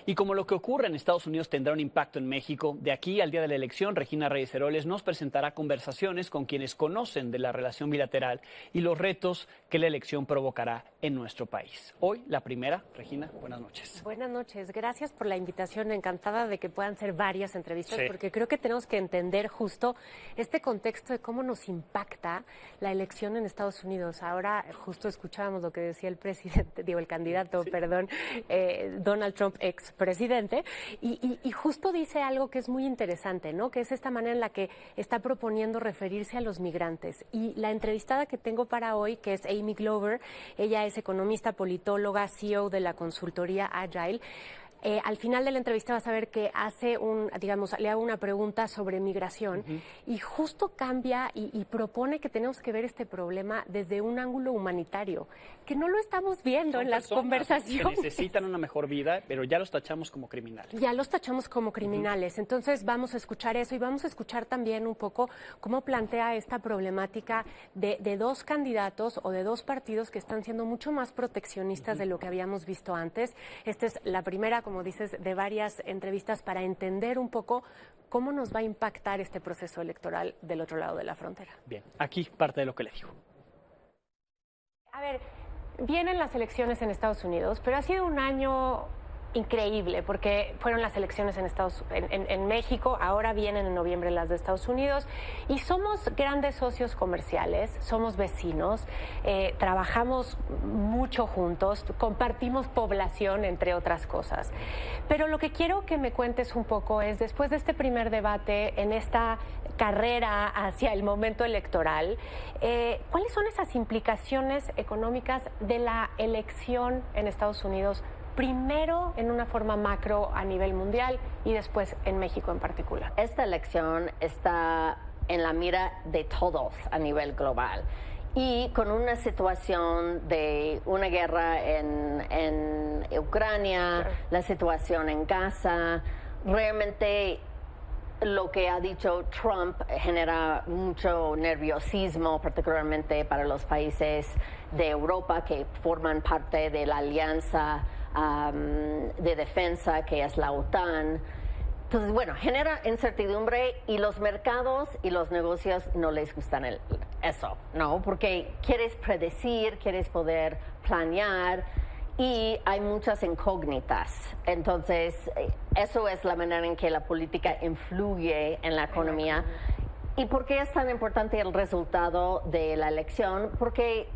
Y como lo que ocurre en Estados Unidos tendrá un impacto en México, de aquí al día de la elección, Regina Reyes Heroles nos presentará conversaciones con quienes conocen de la relación bilateral y los retos que la elección provocará en nuestro país. Hoy, la primera. Regina, buenas noches. Buenas noches. Gracias por la invitación. Encantada de que puedan ser varias entrevistas, Sí, porque creo que tenemos que entender justo este contexto de cómo nos impacta la elección en Estados Unidos. Ahora justo escuchábamos lo que decía el presidente, digo, el candidato, sí. Perdón, Donald Trump, expresidente, y justo dice algo que es muy interesante, ¿no? Que es esta manera en la que está proponiendo referirse a los migrantes. Y la entrevistada que tengo para hoy, que es Amy Glover, ella es economista, politóloga, CEO de la consultoría Agile. Al final de la entrevista vas a ver que le hago una pregunta sobre migración y justo cambia y propone que tenemos que ver este problema desde un ángulo humanitario, que no lo estamos viendo en las conversaciones. Que necesitan una mejor vida, pero ya los tachamos como criminales. Ya los tachamos como criminales. Entonces vamos a escuchar eso y vamos a escuchar también un poco cómo plantea esta problemática de dos candidatos o de dos partidos que están siendo mucho más proteccionistas de lo que habíamos visto antes. Esta es la primera, como dices, de varias entrevistas para entender un poco cómo nos va a impactar este proceso electoral del otro lado de la frontera. Bien, aquí parte de lo que le digo. A ver, vienen las elecciones en Estados Unidos, pero ha sido un año increíble porque fueron las elecciones en México, ahora vienen en noviembre las de Estados Unidos y somos grandes socios comerciales, somos vecinos, trabajamos mucho juntos, compartimos población, entre otras cosas. Pero lo que quiero que me cuentes un poco es, después de este primer debate, en esta carrera hacia el momento electoral, ¿cuáles son esas implicaciones económicas de la elección en Estados Unidos? Primero en una forma macro a nivel mundial y después en México en particular. Esta elección está en la mira de todos a nivel global y con una situación de una guerra en Ucrania, la situación en Gaza, realmente lo que ha dicho Trump genera mucho nerviosismo, particularmente para los países de Europa que forman parte de la alianza de defensa que es la OTAN. Entonces, bueno, genera incertidumbre y los mercados y los negocios no les gustan eso, ¿no? Porque quieres predecir, quieres poder planear y hay muchas incógnitas. Entonces, eso es la manera en que la política influye en la economía. ¿Y por qué es tan importante el resultado de la elección? Porque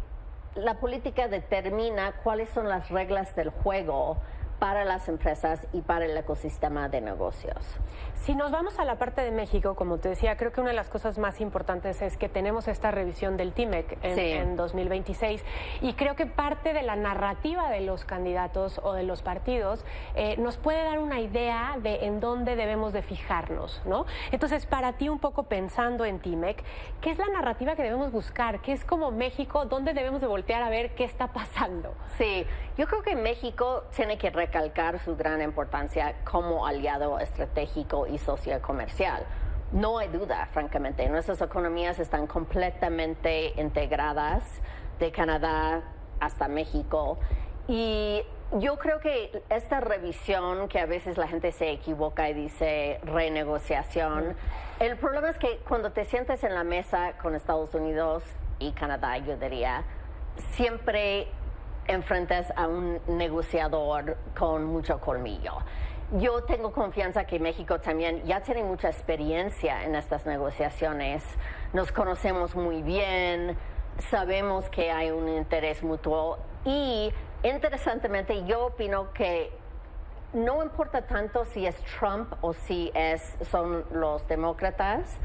la política determina cuáles son las reglas del juego para las empresas y para el ecosistema de negocios. Si nos vamos a la parte de México, como te decía, creo que una de las cosas más importantes es que tenemos esta revisión del TIMEC en 2026 y creo que parte de la narrativa de los candidatos o de los partidos nos puede dar una idea de en dónde debemos de fijarnos, ¿no? Entonces, para ti, un poco pensando en TIMEC, ¿qué es la narrativa que debemos buscar? ¿Qué es como México? ¿Dónde debemos de voltear a ver qué está pasando? Sí, yo creo que México tiene que recalcar su gran importancia como aliado estratégico y socio comercial. No hay duda, francamente, nuestras economías están completamente integradas de Canadá hasta México y yo creo que esta revisión, que a veces la gente se equivoca y dice renegociación, el problema es que cuando te sientes en la mesa con Estados Unidos y Canadá, yo diría, siempre enfrentas a un negociador con mucho colmillo. Yo tengo confianza que México también ya tiene mucha experiencia en estas negociaciones. Nos conocemos muy bien, sabemos que hay un interés mutuo y, interesantemente, yo opino que no importa tanto si es Trump o si son los demócratas,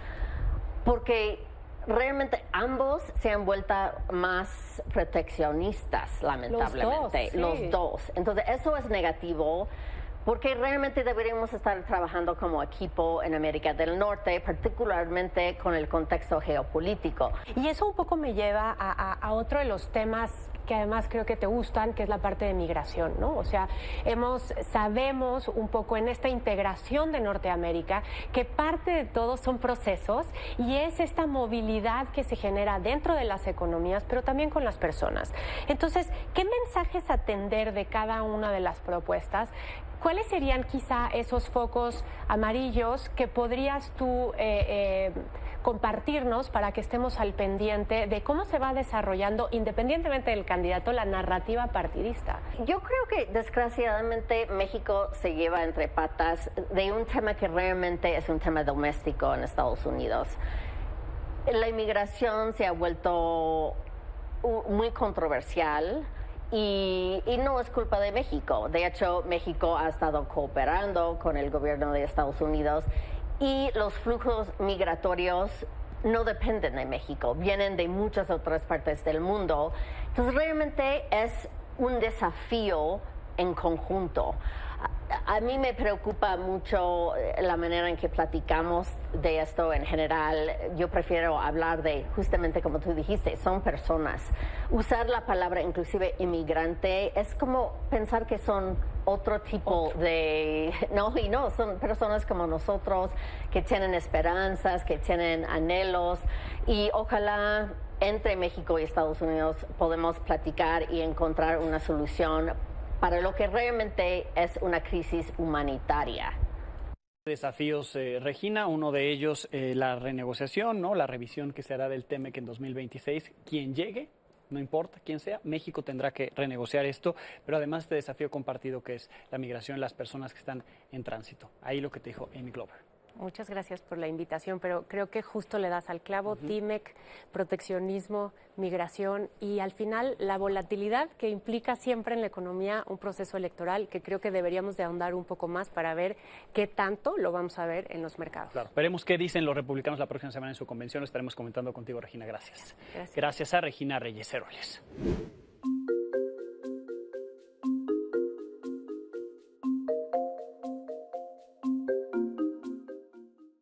porque realmente ambos se han vuelto más proteccionistas, lamentablemente. Los dos. Entonces, eso es negativo porque realmente deberíamos estar trabajando como equipo en América del Norte, particularmente con el contexto geopolítico. Y eso un poco me lleva a otro de los temas que además creo que te gustan, que es la parte de migración, ¿no? O sea, sabemos un poco en esta integración de Norteamérica que parte de todo son procesos y es esta movilidad que se genera dentro de las economías, pero también con las personas. Entonces, ¿qué mensajes atender de cada una de las propuestas ¿cuáles serían quizá esos focos amarillos que podrías tú compartirnos para que estemos al pendiente de cómo se va desarrollando, independientemente del candidato, la narrativa partidista? Yo creo que desgraciadamente México se lleva entre patas de un tema que realmente es un tema doméstico en Estados Unidos. La inmigración se ha vuelto muy controversial. Y no es culpa de México. De hecho, México ha estado cooperando con el gobierno de Estados Unidos y los flujos migratorios no dependen de México, vienen de muchas otras partes del mundo. Entonces, realmente es un desafío en conjunto. A mí me preocupa mucho la manera en que platicamos de esto en general. Yo prefiero hablar de, justamente como tú dijiste, son personas. Usar la palabra inclusive inmigrante es como pensar que son otro tipo de... No, y no, son personas como nosotros que tienen esperanzas, que tienen anhelos y ojalá entre México y Estados Unidos podemos platicar y encontrar una solución para lo que realmente es una crisis humanitaria. Desafíos, Regina, uno de ellos la renegociación, ¿no? La revisión que se hará del TEMEC en 2026. Quien llegue, no importa quién sea, México tendrá que renegociar esto, pero además este desafío compartido que es la migración, las personas que están en tránsito. Ahí lo que te dijo Amy Glover. Muchas gracias por la invitación, pero creo que justo le das al clavo. TIMEC, proteccionismo, migración y al final la volatilidad que implica siempre en la economía un proceso electoral que creo que deberíamos de ahondar un poco más para ver qué tanto lo vamos a ver en los mercados. Claro, veremos qué dicen los republicanos la próxima semana en su convención. Estaremos comentando contigo, Regina. Gracias. Gracias a Regina Reyes Heroles.